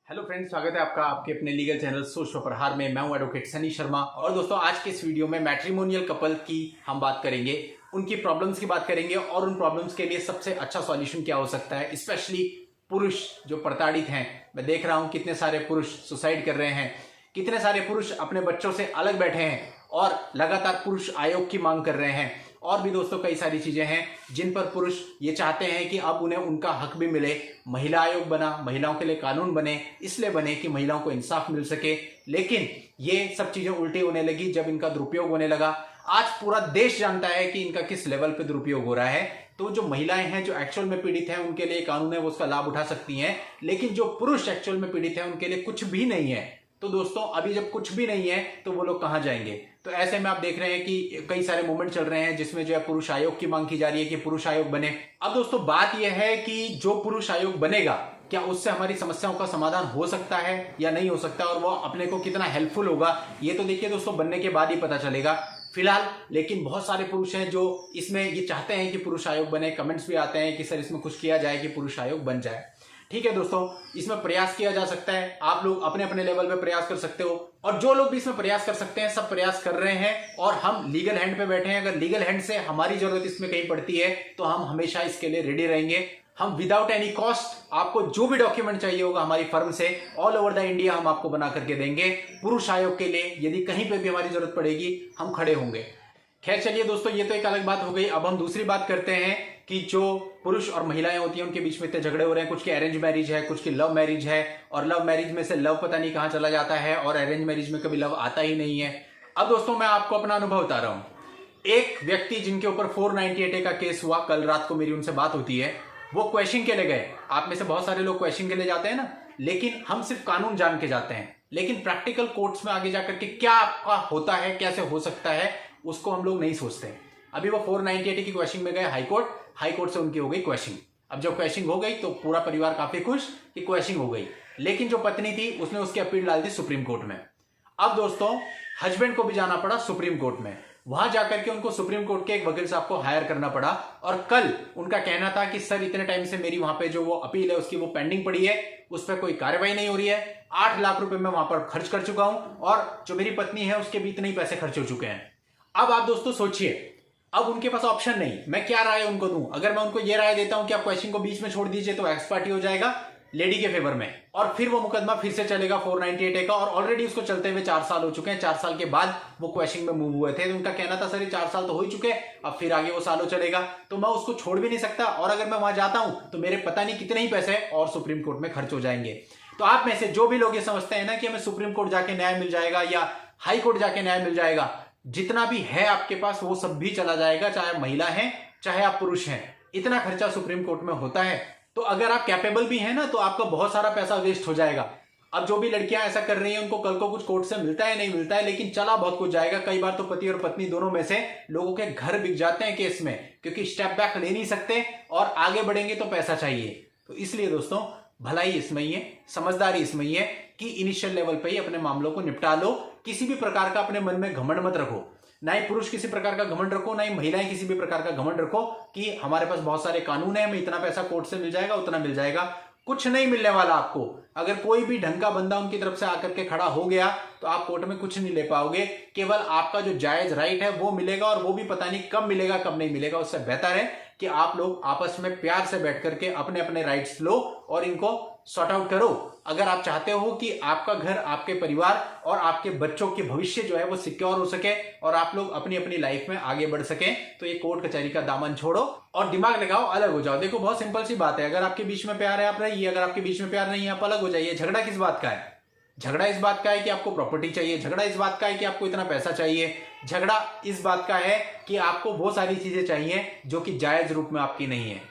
Hello friends, स्वागत है आपका आपके अपने लीगल चैनल सोच पर हार में। मैं हूं एडवोकेट सनी शर्मा। और दोस्तों, आज के इस वीडियो में मैट्रिमोनियल कपल की हम बात करेंगे, उनकी प्रॉब्लम्स की बात करेंगे और उन प्रॉब्लम्स के लिए सबसे अच्छा सॉल्यूशन क्या हो सकता है। स्पेशली पुरुष जो प्रताड़ित हैं, मैं देख रहा हूं कितने सारे पुरुष सुसाइड कर रहे हैं, कितने सारे पुरुष अपने बच्चों से अलग बैठे हैं और लगातार पुरुष आयोग की मांग कर रहे हैं। और भी दोस्तों कई सारी चीजें हैं जिन पर पुरुष ये चाहते हैं कि अब उन्हें उनका हक भी मिले। महिला आयोग बना, महिलाओं के लिए कानून बने, इसलिए बने कि महिलाओं को इंसाफ मिल सके। लेकिन ये सब चीजें उल्टी होने लगी जब इनका दुरुपयोग होने लगा। आज पूरा देश जानता है कि इनका किस लेवल पे दुरुपयोग हो रहा है। तो जो महिलाएं हैं, जो एक्चुअल में पीड़ित हैं, उनके लिए कानून है, वो उसका लाभ उठा सकती हैं। लेकिन जो पुरुष एक्चुअल में पीड़ित हैं, उनके लिए कुछ भी नहीं है। तो दोस्तों, अभी जब कुछ भी नहीं है तो वो लोग कहां जाएंगे। तो ऐसे में आप देख रहे हैं कि कई सारे मूवमेंट चल रहे हैं जिसमें जो है पुरुष आयोग की मांग की जा रही है कि पुरुष आयोग बने। अब दोस्तों, बात यह है कि जो पुरुष आयोग बनेगा, क्या उससे हमारी समस्याओं का समाधान हो सकता है या नहीं हो सकता, और वो अपने को कितना हेल्पफुल होगा, ये तो देखिए दोस्तों बनने के बाद ही पता चलेगा। फिलहाल लेकिन बहुत सारे पुरुष हैं जो इसमें ये चाहते हैं कि पुरुष आयोग बने। कमेंट्स भी आते हैं कि सर इसमें कुछ किया जाए कि पुरुष आयोग बन जाए। ठीक है दोस्तों, इसमें प्रयास किया जा सकता है। आप लोग अपने अपने लेवल पे प्रयास कर सकते हो, और जो लोग भी इसमें प्रयास कर सकते हैं सब प्रयास कर रहे हैं। और हम लीगल हैंड पे बैठे हैं। अगर लीगल हैंड से हमारी जरूरत इसमें कहीं पड़ती है तो हम हमेशा इसके लिए रेडी रहेंगे। हम विदाउट एनी कॉस्ट आपको जो भी डॉक्यूमेंट चाहिए होगा हमारी फर्म से ऑल ओवर द इंडिया हम आपको बना करके देंगे। पुरुष आयोग के लिए यदि कहीं पे भी हमारी जरूरत पड़ेगी हम खड़े होंगे। खैर चलिए दोस्तों, ये तो एक अलग बात हो गई। अब हम दूसरी बात करते हैं कि जो पुरुष और महिलाएं होती हैं उनके बीच में इतने झगड़े हो रहे हैं। कुछ की अरेंज मैरिज है, कुछ की लव मैरिज है, और लव मैरिज में से लव पता नहीं कहां चला जाता है, और अरेंज मैरिज में कभी लव आता ही नहीं है। अब दोस्तों, मैं आपको अपना अनुभव बता रहा हूं। एक व्यक्ति जिनके ऊपर 498A का केस हुआ, कल रात को मेरी उनसे बात होती है, वो क्वेश्चन के लिए गए। आप में से बहुत सारे लोग क्वेश्चन के लिए जाते हैं ना, लेकिन हम सिर्फ कानून जान के जाते हैं, लेकिन प्रैक्टिकल कोर्ट्स में आगे जाकर के क्या आपका होता है, कैसे हो सकता है, उसको हम लोग नहीं सोचते। अभी वो 498A की क्वेश्चन में गए हाई कोर्ट से उनकी हो गई क्वेश्चन। अब जब क्वेश्चन हो गई तो पूरा परिवार काफी खुश कि क्वेश्चन हो गई, लेकिन जो पत्नी थी उसने उसकी अपील डाल दी सुप्रीम कोर्ट में। अब दोस्तों, हस्बैंड को भी जाना पड़ा सुप्रीम कोर्ट में। वहां जाकर के उनको सुप्रीम कोर्ट के एक वकील साहब को हायर करना पड़ा। और कल उनका कहना था कि सर इतने टाइम से मेरी वहां पे जो वो अपील है उसकी वो पेंडिंग पड़ी है, उस पर कोई कार्रवाई नहीं हो रही है। 8 लाख रुपए मैं वहां पर खर्च कर चुका हूं, और जो मेरी पत्नी है उसके भी इतने ही पैसे खर्च हो चुके हैं। अब आप दोस्तों सोचिए, अब उनके पास ऑप्शन नहीं, मैं क्या राय उनको दूं। अगर मैं उनको ये राय देता हूं कि आप क्वेश्चन को बीच में छोड़ दीजिए तो एक्स पार्टी हो जाएगा लेडी के फेवर में, और फिर वो मुकदमा फिर से चलेगा 498A का। और ऑलरेडी उसको चलते हुए 4 साल हो चुके हैं। 4 साल के बाद वो क्वेश्चन में मूव हुए थे, तो उनका कहना था सर ये 4 साल तो हो ही चुके हैं, अब फिर आगे वो सालों चलेगा, तो मैं उसको छोड़ भी नहीं सकता। और अगर मैं वहां जाता हूं तो मेरे पता नहीं कितने ही पैसे और सुप्रीम कोर्ट में खर्च हो जाएंगे। तो आप में से जो भी लोग ये समझते हैं ना कि हमें सुप्रीम कोर्ट जाके न्याय मिल जाएगा या हाई कोर्ट जाके न्याय मिल जाएगा, जितना भी है आपके पास वो सब भी चला जाएगा, चाहे आप महिला हैं चाहे आप पुरुष हैं। इतना खर्चा सुप्रीम कोर्ट में होता है। तो अगर आप कैपेबल भी हैं ना तो आपका बहुत सारा पैसा वेस्ट हो जाएगा। अब जो भी लड़कियां ऐसा कर रही हैं उनको कल को कुछ कोर्ट से मिलता है नहीं मिलता है, लेकिन चला बहुत कुछ जाएगा। कई बार तो पति और पत्नी दोनों में से लोगों के घर बिक जाते हैं केस में, क्योंकि स्टेप बैक ले नहीं सकते और आगे बढ़ेंगे तो पैसा चाहिए। तो इसलिए दोस्तों, भलाई इसमें ही है, समझदारी इसमें ही है कि इनिशियल लेवल पे ही अपने मामलों को निपटा लो। किसी भी प्रकार का अपने मन में घमंड मत रखो। ना ही पुरुष किसी प्रकार का घमंड रखो, ना ही महिलाएं किसी भी प्रकार का घमंड रखो कि हमारे पास बहुत सारे कानून है, हमें इतना पैसा कोर्ट से मिल जाएगा, उतना मिल जाएगा। कुछ नहीं मिलने वाला आपको। अगर कोई भी ढंग का बंदा उनकी तरफ से आकर के खड़ा हो गया तो आप कोर्ट में कुछ नहीं ले पाओगे। केवल आपका जो जायज राइट है वो मिलेगा, और वो भी पता नहीं कब मिलेगा कब नहीं मिलेगा। उससे बेहतर है कि आप लोग आपस में प्यार से बैठ करके अपने अपने राइट्स लो और इनको सॉर्ट आउट करो। अगर आप चाहते हो कि आपका घर, आपके परिवार और आपके बच्चों के भविष्य जो है वो सिक्योर हो सके और आप लोग अपनी अपनी लाइफ में आगे बढ़ सकें, तो ये कोर्ट कचहरी का दामन छोड़ो और दिमाग लगाओ, अलग हो जाओ। देखो, बहुत सिंपल सी बात है। अगर आपके बीच में प्यार है आप रहिए, अगर आपके बीच में प्यार नहीं है आप अलग हो जाइए। झगड़ा किस बात का है? झगड़ा इस बात का है कि आपको प्रॉपर्टी चाहिए, झगड़ा इस बात का है कि आपको इतना पैसा चाहिए, झगड़ा इस बात का है कि आपको बहुत सारी चीजें चाहिए जो कि जायज रूप में आपकी नहीं है।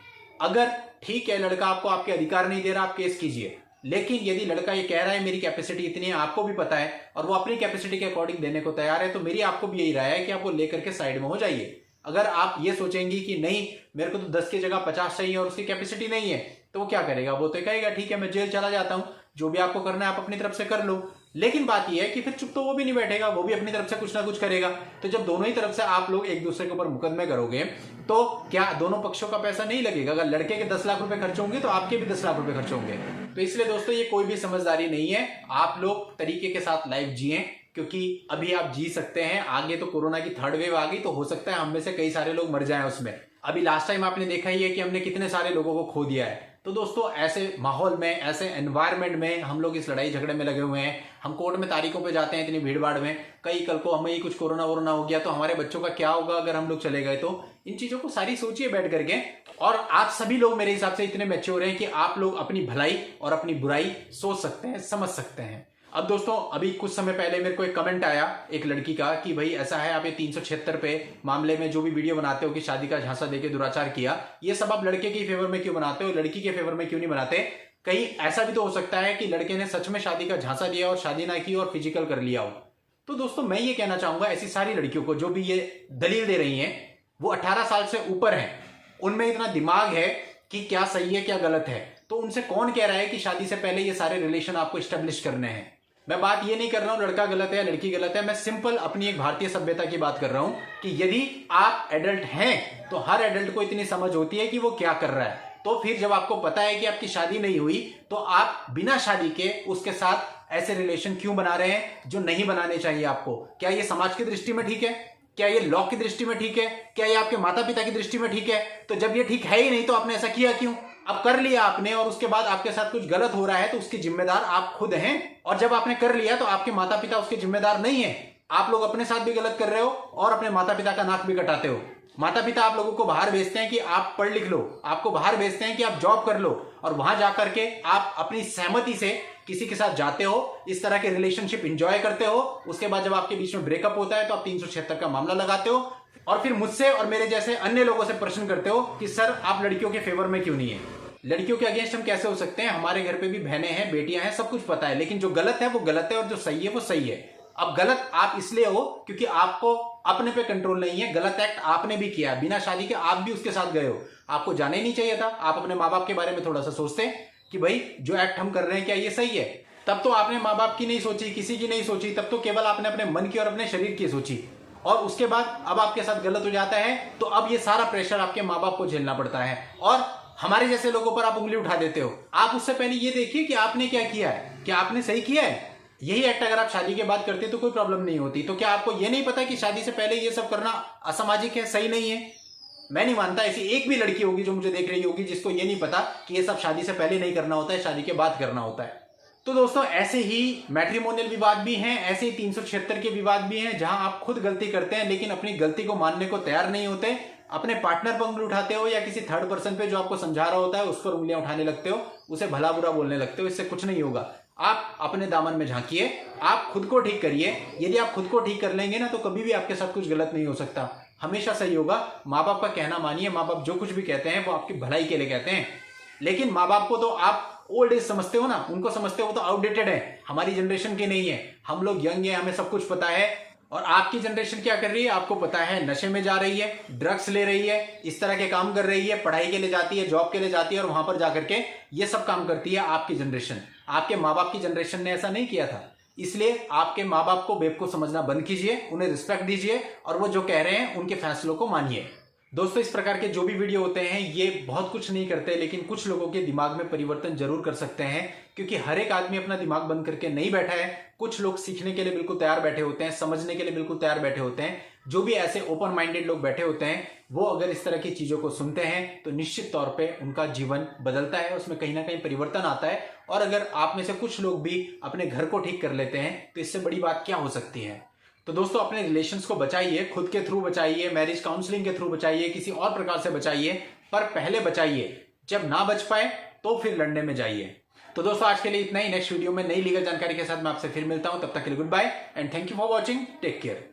अगर ठीक है लड़का आपको आपके अधिकार नहीं दे रहा, आप केस कीजिए, लेकिन यदि लड़का ये कह रहा है मेरी कैपेसिटी इतनी है, आपको भी पता है, और वो अपनी कैपेसिटी के अकॉर्डिंग देने को तैयार है, तो मेरी आपको भी यही राय है कि आप वो लेकर के साइड में हो जाइए। अगर आप ये सोचेंगी कि नहीं मेरे को तो 10 की जगह 50 चाहिए और उसकी कैपेसिटी नहीं है, तो वो क्या करेगा? वो तो कहेगा ठीक है मैं जेल चला जाता हूं, जो भी आपको करना है आप अपनी तरफ से कर लो। लेकिन बात यह है कि फिर चुप तो वो भी नहीं बैठेगा, वो भी अपनी तरफ से कुछ ना कुछ करेगा। तो जब दोनों ही तरफ से आप लोग एक दूसरे के ऊपर मुकदमे करोगे तो क्या दोनों पक्षों का पैसा नहीं लगेगा? अगर लड़के के 10 लाख रुपए खर्च होंगे तो आपके भी 10 लाख रुपए खर्च होंगे। तो इसलिए दोस्तों ये कोई भी समझदारी नहीं है। आप लोग तरीके के साथ लाइफ जिए, क्योंकि अभी आप जी सकते हैं, आगे तो कोरोना की 3rd वेव आ गई तो हो सकता है हम में से कई सारे लोग मर जाएं उसमें। अभी लास्ट टाइम आपने देखा ही है कि हमने कितने सारे लोगों को खो दिया है। तो दोस्तों ऐसे माहौल में, ऐसे एनवायरनमेंट में हम लोग इस लड़ाई झगड़े में लगे हुए हैं। हम कोर्ट में तारीखों पे जाते हैं इतनी भीड़ भाड़ में, कई कल को हमें ही कुछ कोरोना वोरोना हो गया तो हमारे बच्चों का क्या होगा अगर हम लोग चले गए तो। इन चीजों को सारी सोचिए बैठ करके। और आप सभी लोग मेरे हिसाब से इतने मैच्योर हैं कि आप लोग अपनी भलाई और अपनी बुराई सोच सकते हैं, समझ सकते हैं। अब दोस्तों अभी कुछ समय पहले मेरे को एक कमेंट आया एक लड़की का कि भाई ऐसा है, आप ये 376 पे मामले में जो भी वीडियो बनाते हो कि शादी का झांसा देके दुराचार किया, ये सब आप लड़के के फेवर में क्यों बनाते हो, लड़की के फेवर में क्यों नहीं बनाते? कहीं ऐसा भी तो हो सकता है कि लड़के ने सच में शादी का झांसा दिया और शादी ना की और फिजिकल कर लिया हो। तो दोस्तों मैं ये कहना चाहूंगा ऐसी सारी लड़कियों को जो भी ये दलील दे रही हैं, वो 18 साल से ऊपर हैं, उनमें इतना दिमाग है कि क्या सही है क्या गलत है। तो उनसे कौन कह रहा है कि शादी से पहले ये सारे रिलेशन आपको स्टेब्लिश करने हैं? मैं बात ये नहीं कर रहा हूं लड़का गलत है या लड़की गलत है, मैं सिंपल अपनी एक भारतीय सभ्यता की बात कर रहा हूं कि यदि आप एडल्ट हैं तो हर एडल्ट को इतनी समझ होती है कि वो क्या कर रहा है। तो फिर जब आपको पता है कि आपकी शादी नहीं हुई तो आप बिना शादी के उसके साथ ऐसे रिलेशन क्यों बना रहे हैं जो नहीं बनाने चाहिए आपको? क्या ये समाज की दृष्टि में ठीक है? क्या ये लॉ की दृष्टि में ठीक है? क्या ये आपके माता पिता की दृष्टि में ठीक है? तो जब ये ठीक है ही नहीं तो आपने ऐसा किया क्यों? अब कर लिया आपने और उसके बाद आपके साथ कुछ गलत हो रहा है तो उसकी जिम्मेदार आप खुद हैं। और जब आपने कर लिया तो आपके माता पिता उसके जिम्मेदार नहीं है। आप लोग अपने साथ भी गलत कर रहे हो और अपने माता पिता का नाक भी कटाते हो। माता पिता आप लोगों को बाहर भेजते हैं कि आप पढ़ लिख लो, आपको बाहर भेजते हैं कि आप जॉब कर लो, और वहां जाकर के आप अपनी सहमति से किसी के साथ जाते हो, इस तरह के रिलेशनशिप एंजॉय करते हो। उसके बाद जब आपके बीच में ब्रेकअप होता है तो आप 376 का मामला लगाते हो और फिर मुझसे और मेरे जैसे अन्य लोगों से प्रश्न करते हो कि सर आप लड़कियों के फेवर में क्यों नहीं है। लड़कियों के अगेंस्ट हम कैसे हो सकते हैं? हमारे घर पे भी बहनें हैं, बेटियां हैं, सब कुछ पता है, लेकिन जो गलत है वो गलत है और जो सही है वो सही है। अब गलत आप इसलिए हो क्योंकि आपको अपने पे कंट्रोल नहीं है। गलत एक्ट आपने भी किया, बिना शादी के आप भी उसके साथ गए हो, आपको जाना ही नहीं चाहिए था। आप अपने माँ बाप के बारे में थोड़ा सा सोचते कि भाई जो एक्ट हम कर रहे हैं क्या ये सही है? तब तो आपने माँ बाप की नहीं सोची, किसी की नहीं सोची, तब तो केवल आपने अपने मन की और अपने शरीर की सोची। और उसके बाद अब आपके साथ गलत हो जाता है तो अब ये सारा प्रेशर आपके माँ बाप को झेलना पड़ता है और हमारे जैसे लोगों पर आप उंगली उठा देते हो। आप उससे पहले ये देखिए कि आपने क्या किया है, क्या आपने सही किया है। यही एक्ट अगर आप शादी के बाद करते तो कोई प्रॉब्लम नहीं होती। तो क्या आपको ये नहीं पता कि शादी से पहले ये सब करना असामाजिक है, सही नहीं है? मैं नहीं मानता ऐसी एक भी लड़की होगी जो मुझे देख रही होगी जिसको ये नहीं पता कि ये सब शादी से पहले नहीं करना होता है, शादी के बाद करना होता है। तो दोस्तों ऐसे ही मैट्रिमोनियल विवाद भी हैं, ऐसे ही 376 के विवाद भी हैं जहां आप खुद गलती करते हैं लेकिन अपनी गलती को मानने को तैयार नहीं होते, अपने पार्टनर पर उंगली उठाते हो या किसी थर्ड पर्सन पे जो आपको समझा रहा होता है उस पर उंगलियां उठाने लगते हो, उसे भला बुरा बोलने लगते हो। इससे कुछ नहीं होगा। आप अपने दामन में झांकिए, आप खुद को ठीक करिए। यदि आप खुद को ठीक कर लेंगे ना तो कभी भी आपके साथ कुछ गलत नहीं हो सकता, हमेशा सही होगा। माँ बाप का कहना मानिए, माँ बाप जो कुछ भी कहते हैं वो आपकी भलाई के लिए कहते हैं। लेकिन माँ बाप को तो आप ओल्ड एज समझते हो ना, उनको समझते हो तो आउटडेटेड है, हमारी जनरेशन के नहीं है। हम लोग यंग है, हमें सब कुछ पता है। और आपकी जनरेशन क्या कर रही है आपको पता है, नशे में जा रही है, ड्रग्स ले रही है, इस तरह के काम कर रही है, पढ़ाई के लिए जाती है, जॉब के लिए जाती है और वहां पर जाकर के ये सब काम करती है आपकी जनरेशन। आपके माँ बाप की जनरेशन ने ऐसा नहीं किया था। इसलिए आपके माँ बाप को बेवकूफ समझना बंद कीजिए, उन्हें रिस्पेक्ट दीजिए और वो जो कह रहे हैं उनके फैसलों को मानिए। दोस्तों इस प्रकार के जो भी वीडियो होते हैं ये बहुत कुछ नहीं करते लेकिन कुछ लोगों के दिमाग में परिवर्तन जरूर कर सकते हैं, क्योंकि हर एक आदमी अपना दिमाग बंद करके नहीं बैठा है। कुछ लोग सीखने के लिए बिल्कुल तैयार बैठे होते हैं, समझने के लिए बिल्कुल तैयार बैठे होते हैं। जो भी ऐसे ओपन माइंडेड लोग बैठे होते हैं वो अगर इस तरह की चीजों को सुनते हैं तो निश्चित तौर पे उनका जीवन बदलता है, उसमें कहीं ना कहीं परिवर्तन आता है। और अगर आप में से कुछ लोग भी अपने घर को ठीक कर लेते हैं तो इससे बड़ी बात क्या हो सकती है। तो दोस्तों अपने रिलेशंस को बचाइए, खुद के थ्रू बचाइए, मैरिज काउंसलिंग के थ्रू बचाइए, किसी और प्रकार से बचाइए, पर पहले बचाइए। जब ना बच पाए तो फिर लड़ने में जाइए। तो दोस्तों आज के लिए इतना ही। नेक्स्ट वीडियो में नई लीगल जानकारी के साथ मैं आपसे फिर मिलता हूं। तब तक के लिए good bye and thank you for watching. Take care.